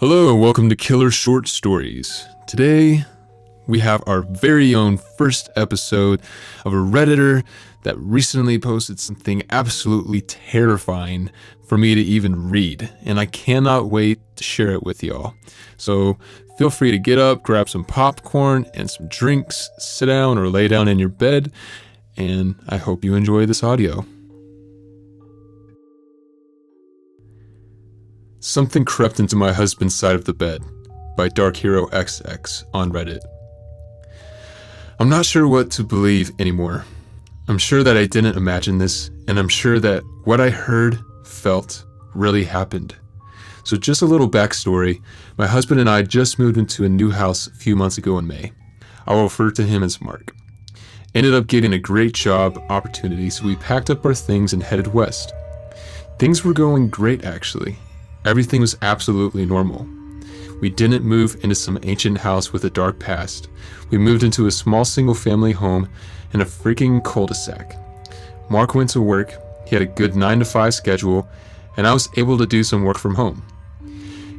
Hello and welcome to Killer Short Stories. Today, we have our very own first episode of a Redditor that recently posted something absolutely terrifying for me to even read, and I cannot wait to share it with y'all. So feel free to get up, grab some popcorn and some drinks, sit down or lay down in your bed, and I hope you enjoy this audio. Something crept into my husband's side of the bed by Darkheroxx on Reddit. I'm not sure what to believe anymore. I'm sure that I didn't imagine this, and I'm sure that what I heard, felt, really happened. So just a little backstory. My husband and I just moved into a new house a few months ago in May. I will refer to him as Mark. Ended up getting a great job opportunity, so we packed up our things and headed west. Things were going great actually. Everything was absolutely normal. We didn't move into some ancient house with a dark past. We moved into a small single-family home in a freaking cul-de-sac. Mark went to work, he had a good 9 to 5 schedule, and I was able to do some work from home.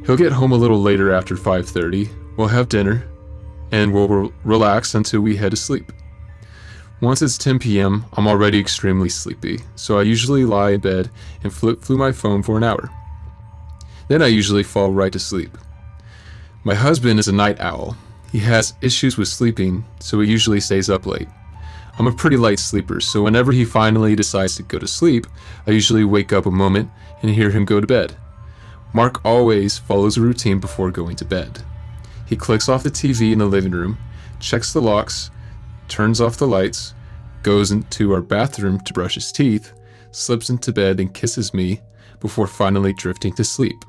He'll get home a little later after 5:30, we'll have dinner, and we'll relax until we head to sleep. Once it's 10 p.m., I'm already extremely sleepy, so I usually lie in bed and flip through my phone for an hour. Then I usually fall right to sleep. My husband is a night owl. He has issues with sleeping, so he usually stays up late. I'm a pretty light sleeper, so whenever he finally decides to go to sleep, I usually wake up a moment and hear him go to bed. Mark always follows a routine before going to bed. He clicks off the TV in the living room, checks the locks, turns off the lights, goes into our bathroom to brush his teeth, slips into bed and kisses me before finally drifting to sleep.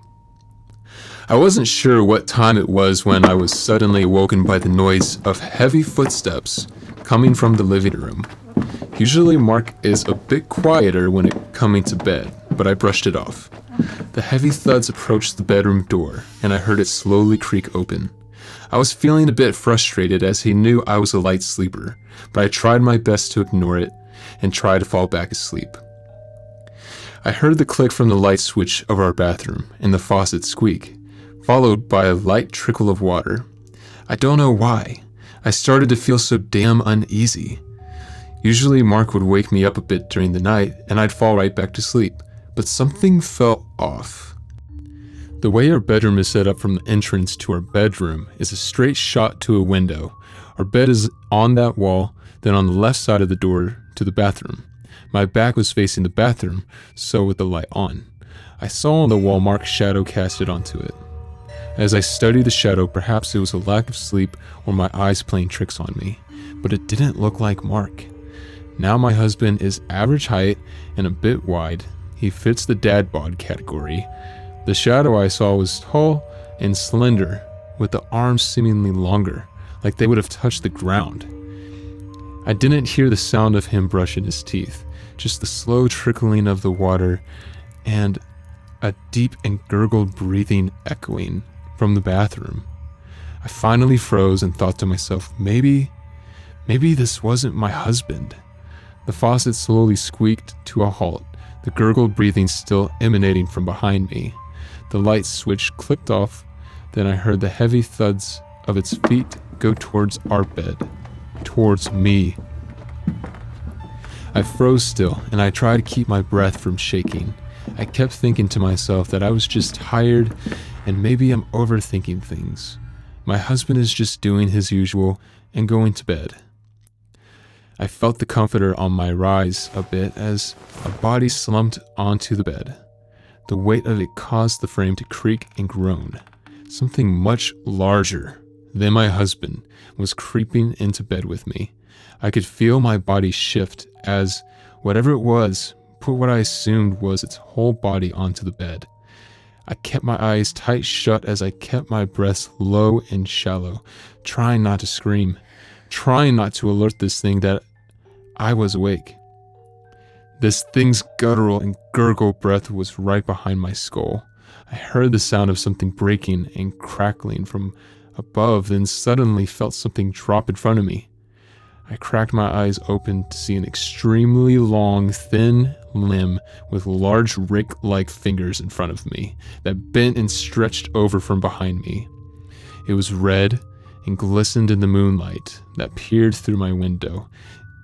I wasn't sure what time it was when I was suddenly awoken by the noise of heavy footsteps coming from the living room. Usually Mark is a bit quieter when coming to bed, but I brushed it off. The heavy thuds approached the bedroom door, and I heard it slowly creak open. I was feeling a bit frustrated as he knew I was a light sleeper, but I tried my best to ignore it and try to fall back asleep. I heard the click from the light switch of our bathroom and the faucet squeak, followed by a light trickle of water. I don't know why. I started to feel so damn uneasy. Usually Mark would wake me up a bit during the night and I'd fall right back to sleep, but something felt off. The way our bedroom is set up from the entrance to our bedroom is a straight shot to a window. Our bed is on that wall, then on the left side of the door to the bathroom. My back was facing the bathroom, so with the light on. I saw on the wall Mark's shadow casted onto it. As I studied the shadow, perhaps it was a lack of sleep or my eyes playing tricks on me, but it didn't look like Mark. Now my husband is average height and a bit wide. He fits the dad bod category. The shadow I saw was tall and slender, with the arms seemingly longer, like they would have touched the ground. I didn't hear the sound of him brushing his teeth, just the slow trickling of the water and a deep and gurgled breathing echoing from the bathroom. I finally froze and thought to myself, maybe this wasn't my husband. The faucet slowly squeaked to a halt, the gurgled breathing still emanating from behind me. The light switch clicked off, then I heard the heavy thuds of its feet go towards our bed, towards me. I froze still, and I tried to keep my breath from shaking. I kept thinking to myself that I was just tired and maybe I'm overthinking things. My husband is just doing his usual and going to bed. I felt the comforter on my rise a bit as a body slumped onto the bed. The weight of it caused the frame to creak and groan. Something much larger than my husband was creeping into bed with me. I could feel my body shift as whatever it was put what I assumed was its whole body onto the bed. I kept my eyes tight shut as I kept my breaths low and shallow, trying not to scream, trying not to alert this thing that I was awake. This thing's guttural and gurgle breath was right behind my skull. I heard the sound of something breaking and crackling from above, then suddenly felt something drop in front of me. I cracked my eyes open to see an extremely long, thin limb with large rake-like fingers in front of me that bent and stretched over from behind me. It was red and glistened in the moonlight that peered through my window.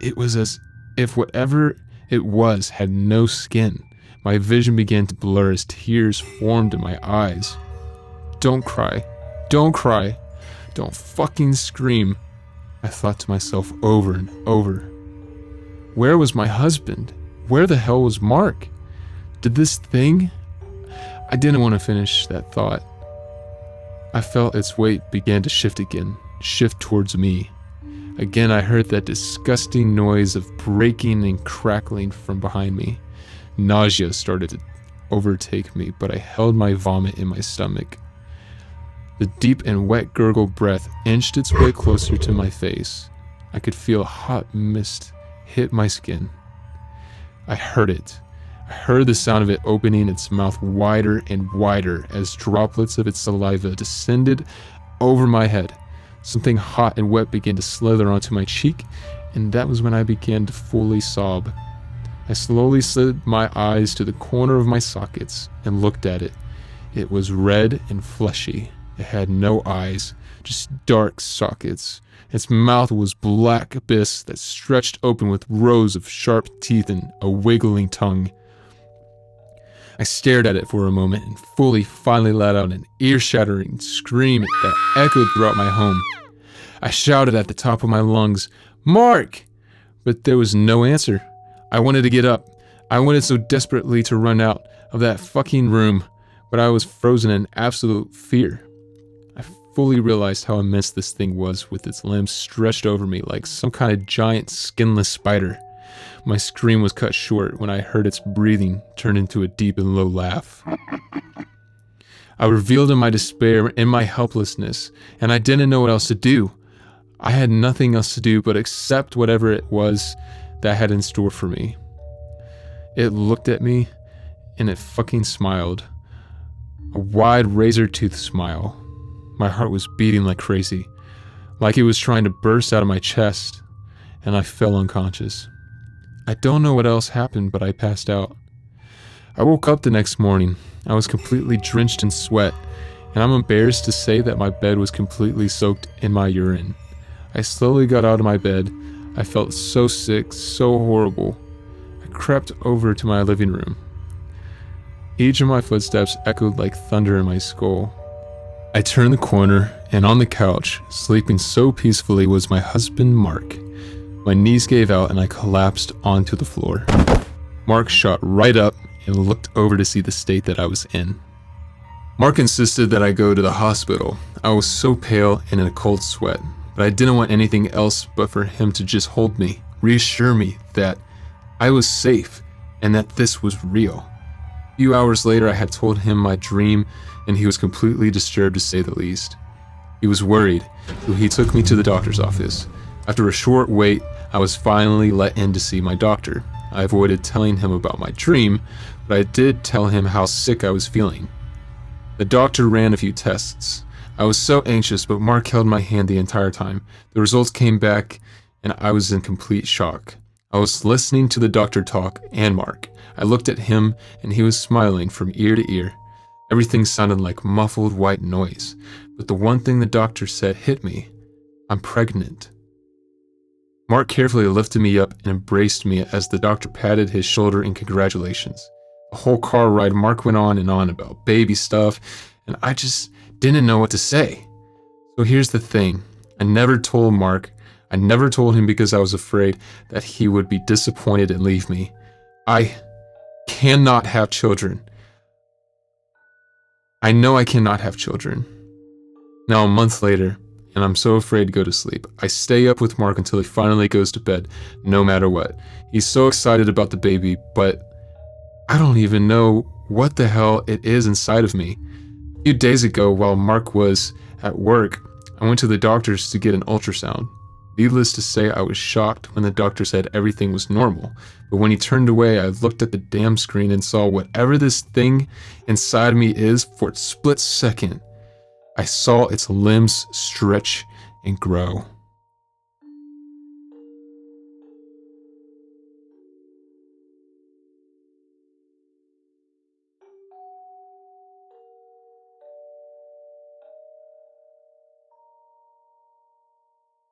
It was as if whatever it was had no skin. My vision began to blur as tears formed in my eyes. Don't cry. Don't cry. Don't fucking scream, I thought to myself over and over. Where was my husband? Where the hell was Mark? Did this thing? I didn't want to finish that thought. I felt its weight began to shift again, shift towards me. Again, I heard that disgusting noise of breaking and crackling from behind me. Nausea started to overtake me, but I held my vomit in my stomach. The deep and wet gurgle breath inched its way closer to my face. I could feel a hot mist hit my skin. I heard it. I heard the sound of it opening its mouth wider and wider as droplets of its saliva descended over my head. Something hot and wet began to slither onto my cheek, and that was when I began to fully sob. I slowly slid my eyes to the corner of my sockets and looked at it. It was red and fleshy. It had no eyes, just dark sockets. Its mouth was black abyss that stretched open with rows of sharp teeth and a wiggling tongue. I stared at it for a moment and finally let out an ear-shattering scream that echoed throughout my home. I shouted at the top of my lungs, "Mark!" But there was no answer. I wanted to get up. I wanted so desperately to run out of that fucking room, but I was frozen in absolute fear. I fully realized how immense this thing was, with its limbs stretched over me like some kind of giant skinless spider. My scream was cut short when I heard its breathing turn into a deep and low laugh. I revealed in my despair and my helplessness, and I didn't know what else to do. I had nothing else to do but accept whatever it was that had in store for me. It looked at me, and it fucking smiled. A wide razor-toothed smile. My heart was beating like crazy, like it was trying to burst out of my chest, and I fell unconscious. I don't know what else happened, but I passed out. I woke up the next morning. I was completely drenched in sweat, and I'm embarrassed to say that my bed was completely soaked in my urine. I slowly got out of my bed. I felt so sick, so horrible. I crept over to my living room. Each of my footsteps echoed like thunder in my skull. I turned the corner, and on the couch, sleeping so peacefully, was my husband, Mark. My knees gave out and I collapsed onto the floor. Mark shot right up and looked over to see the state that I was in. Mark insisted that I go to the hospital. I was so pale and in a cold sweat, but I didn't want anything else but for him to just hold me, reassure me that I was safe and that this was real. A few hours later, I had told him my dream, and he was completely disturbed, to say the least. He was worried, so he took me to the doctor's office. After a short wait, I was finally let in to see my doctor. I avoided telling him about my dream, but I did tell him how sick I was feeling. The doctor ran a few tests. I was so anxious, but Mark held my hand the entire time. The results came back, and I was in complete shock. I was listening to the doctor talk and Mark. I looked at him, and he was smiling from ear to ear. Everything sounded like muffled white noise, but the one thing the doctor said hit me. I'm pregnant. Mark carefully lifted me up and embraced me as the doctor patted his shoulder in congratulations. The whole car ride, Mark went on and on about baby stuff, and I just didn't know what to say. So here's the thing. I never told Mark. I never told him because I was afraid that he would be disappointed and leave me. I cannot have children. I know I cannot have children. Now a month later, and I'm so afraid to go to sleep. I stay up with Mark until he finally goes to bed, no matter what. He's so excited about the baby, but I don't even know what the hell it is inside of me. A few days ago, while Mark was at work, I went to the doctor's to get an ultrasound. Needless to say, I was shocked when the doctor said everything was normal. But when he turned away, I looked at the damn screen and saw whatever this thing inside me is for a split second. I saw its limbs stretch and grow.